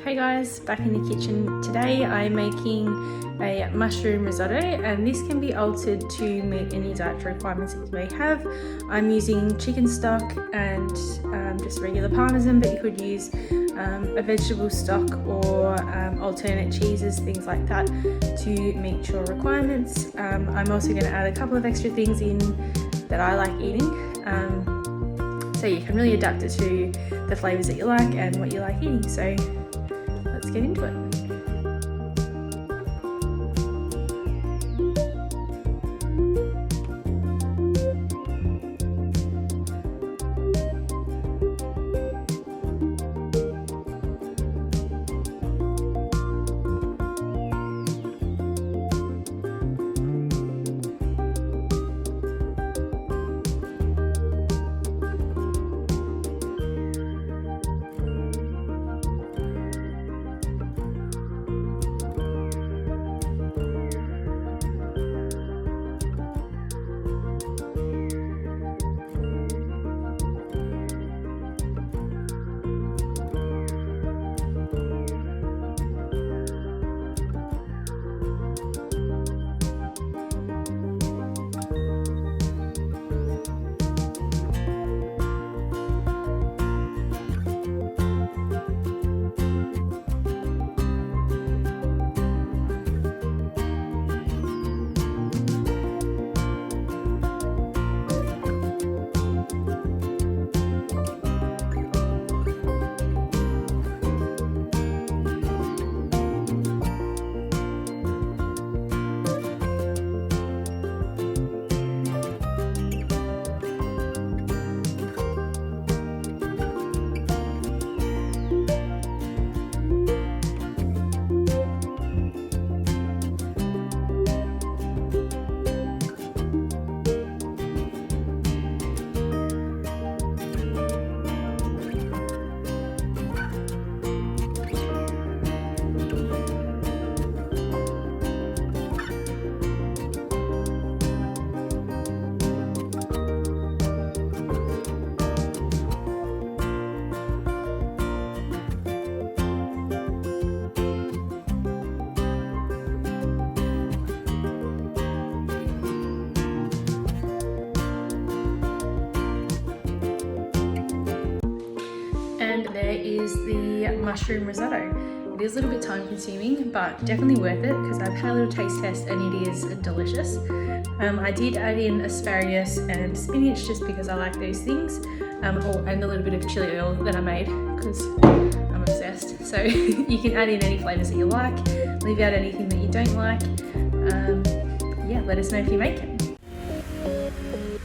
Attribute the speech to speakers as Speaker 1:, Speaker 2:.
Speaker 1: Hey guys, back in the kitchen. Today I'm making a mushroom risotto, and this can be altered to meet any dietary requirements that you may have. I'm using chicken stock and just regular parmesan, but you could use a vegetable stock or alternate cheeses, things like that, to meet your requirements. I'm also going to add a couple of extra things in that I like eating, so you can really adapt it to the flavours that you like and what you like eating. So let's get into it. And there is the mushroom risotto. It is a little bit time consuming, but definitely worth it because I've had a little taste test and it is delicious. I did add in asparagus and spinach just because I like those things, and a little bit of chili oil that I made because I'm obsessed. So you can add in any flavours that you like, leave out anything that you don't like. Yeah, let us know if you make it.